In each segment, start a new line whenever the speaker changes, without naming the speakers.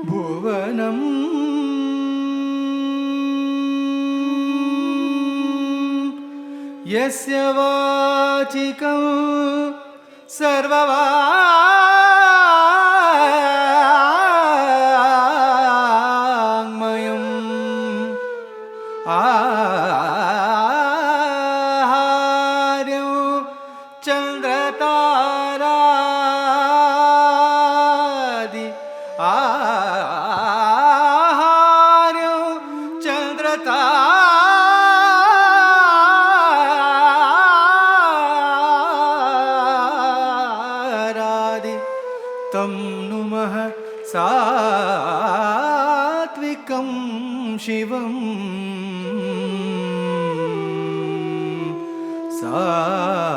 भुवनं यस्य वाचिकं सर्ववाङ्मयम् आहार्यं चन्द्रतारादि आहार्यं चन्द्रतारादि तं नुमः सात्विकं शिवं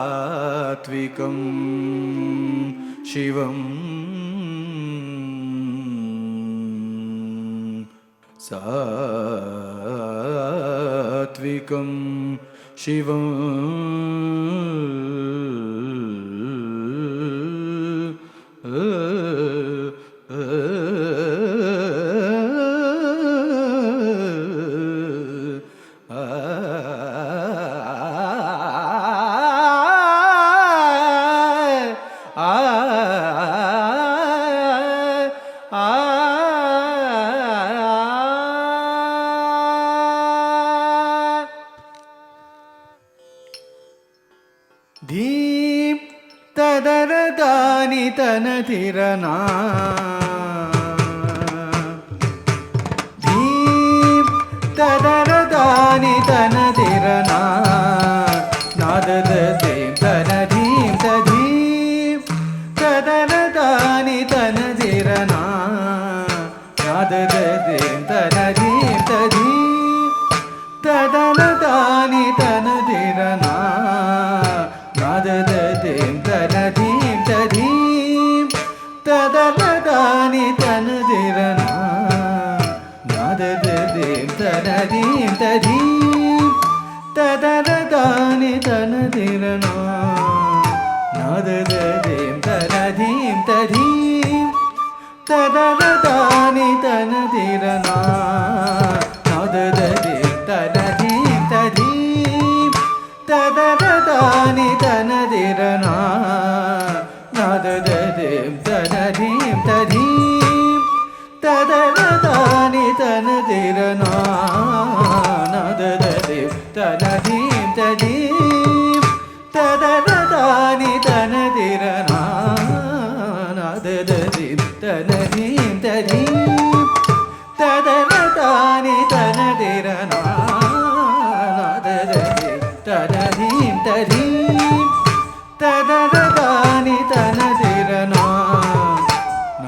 सात्विकं शिवं सात्विकं शिवं दीप तदरदानि तनतिरना दीप तदरदानि तनतिरना नाददीं तनदीं तदीप तदरदानि तनतिरना नाददीं तनदीं तदीप तदरदानि तनतिरना नाददीं तनदीं तदीं तदरदानि तनदिरना नाददीं तनदीं तदीं तदरदानि तनदिरना नाददीं तनदीं तदीं तदरदानि तनदिरना नाददीं तनदीं तदीं तदरदानि तनदिरना नाददीं तनदीं तदीं तदरदानि तनदिरना नाददीं तनदीं तदीं तदरदानि तनदिरना नाददीं तनदीं तदीं तदरदानि तनदिरना नाददीं तनदीं तदीं तदरदानि तनदिरना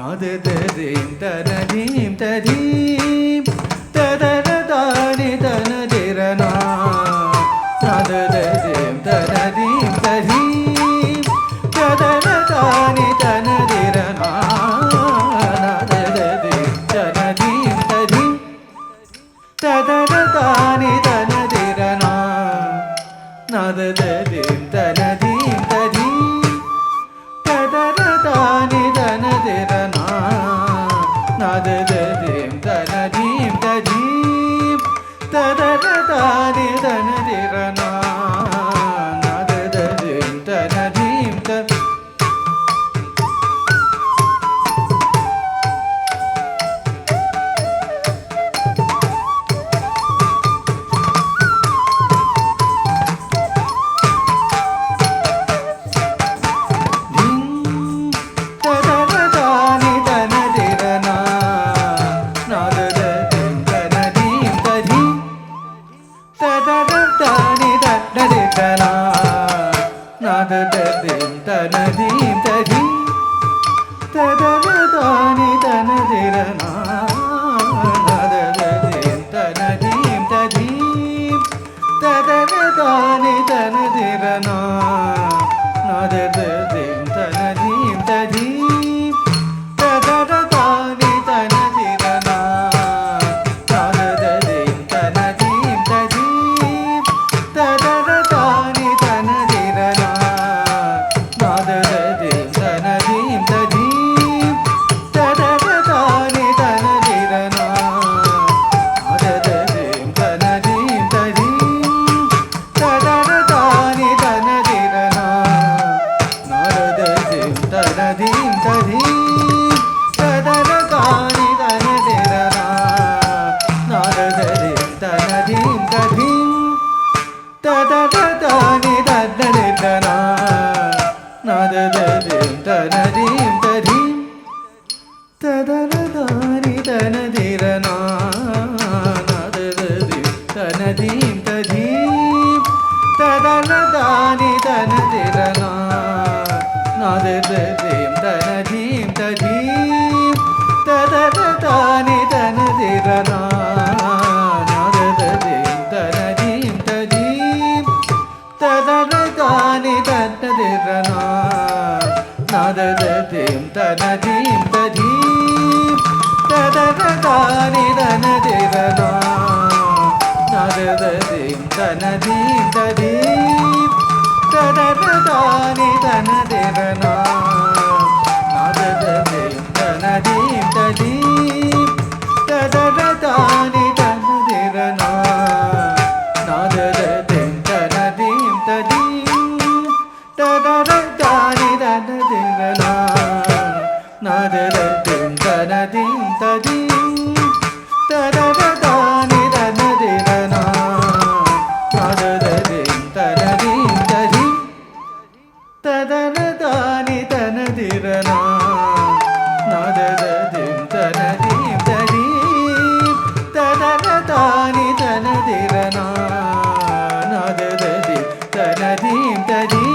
नाददीं तनदीं तदीं तदरदानि तनदिरना नाददीं तनदीं तदीं तदरदानि तनदिरना नाददीं तनदीं तदीं तदरदानि तनदिरना नाददीं तनदीं तदीं तदरदानि तनदिरना नाददीं तनदीं तदीं तदरदानि तनदिरना नाददीं तनदीं तदीं नाददीं तनदीं तदीं तदरदानि तनदिरना नाददीं तनदीं तदीं तदरदानि तनदिरना नाददीं तनदीं तदीं तदरदानि तनदिरना नाददीं तनदीं तदीं तदरदानि तनदिरना നാദദദിം തനദിം തദിം തദരദാനി തനദിരനാ നാദദദിം തനദിം തദിം തദരദാനി തനദിരനാ നാദദദിം തനദിം തദിം തദരദാനി തനദിരനാ നാദദദിം തനദിം തദിം തദരദാനി തനദിരനാ നാദദദിം തനദിം തദിം തദരദാനി തനദിരനാ നാദദദിം തനദിം തദിം തദരദാനി തനദിരനാ നാദദദിം തനദിം തദിം തദരദാനി തനദിരനാ നാദദദിം തനദിം തദിം തദരദാനി തനദിരനാ നാദദദിം തനദിം തദിം തദരദാനി തനദിരനാ നാദദദിം തനദിം തദിം തദരദാനി തനദിരനാ നാദദദിം തനദിം തദിം തദരദാനി തനദിരനാ നാദദദിം തനദിം തദിം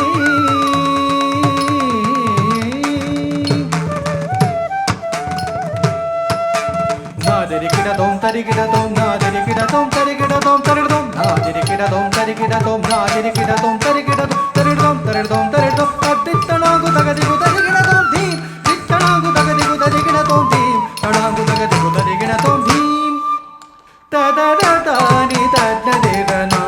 നാദരികിടതോം തരികിടതോം നാദരികിടതോം തരികിടതോം തരിടതോം നാദരികിടതോം തരികിടതോം നാദരികിടതോം തരികിടതോം തരിടതോം തരിടതോം തരിടതോം തട്ടിത്തണാങ്കു തകതികു തരികിടതോം ധീം തിത്തണാങ്കു തകതികു തരികിടതോം ധീം തണാങ്കു തകതികു തരികിടതോം ധീം തദരദാനി തനദിരനാ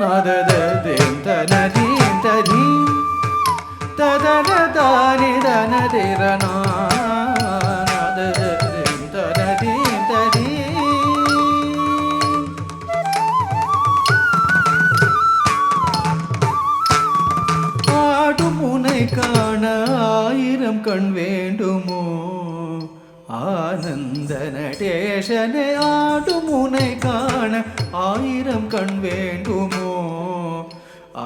നാദദദിം തനദിം തദിം തദരദാനി തനദിരനാ നാദദദിം തനദിം തദിം ஆடுமுனை காண ஆயிரம் கண் வேண்டுமோ ஆனந்த நடேசனே ஆடுமுனை காண ஆயிரம் கண் வேண்டுமோ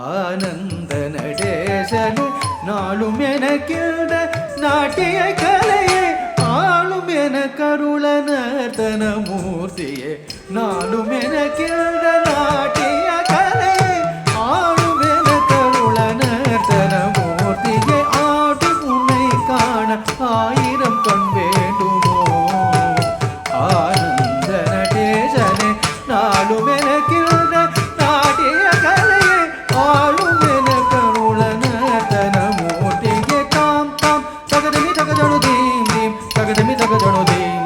ஆனந்த நடேசனே நாளும் எனக்கிட நாட்டிய கலையே ஆளும் என கருள நர்த்தன மூர்த்தியே நாளும் எனக்கிட நாட்டிய கலையே ஆளும் என கருள நர்த்தன மூர்த்தியே ஆடும் உன்னை காண ஆயிரம் கண் வேண்டுமோ ஆனந்த நடேசனே நாளும் எனக்கிட நாட்டிய கலையே ஆளும் என கருள நர்த்தன மூர்த்தியே தாம் தாம் தகதமி தகதணு தீம் தீம் தகதமி தகதணு தீம்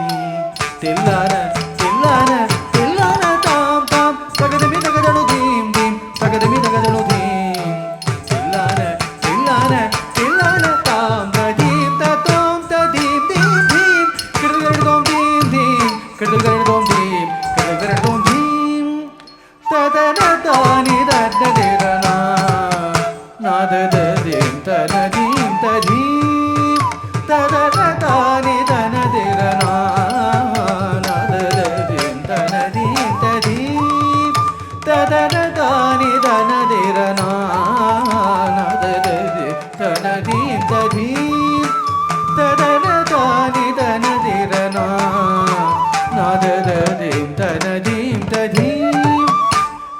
தில்லான தில்லான தில்லான தாம் தாம் தகதமி தகதணு தீம் தீம் தகதமி தகதணு தீம் தில்லான தில்லான தில்லான தாம் ததீம் ததோம் ததீம் தீம் தீம் கிருதகருதோம் தீம் தீம் கிருதகருதோம் தீம் கிருதகருதோம் தீம் ததரதானி தததிரனா நாதததீம் தனதீம் ததீம் ததரதானி தனதிரனா நாதததீம் தனதீம் ததீம் ததரதானி தனதிரனா நாதததீம் தனதீம் ததீம் ததரதானி தனதிரனா நாதததீம் தனதீம் ததீம்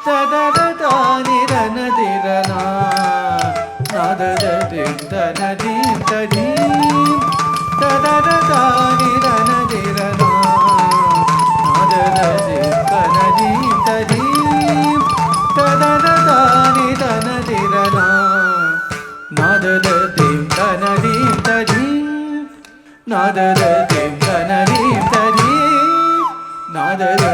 ததரதானி தனதிரனா நாதததீம் தனதீம் ததீம் ததரதானி தனதிரனா நாதததீம் தனதீம் ததீம் ததரதானி தனதிரனா நாதததீம் தனதீம் ததீம் நாதததீம் தனதீம் ததீம் நாதத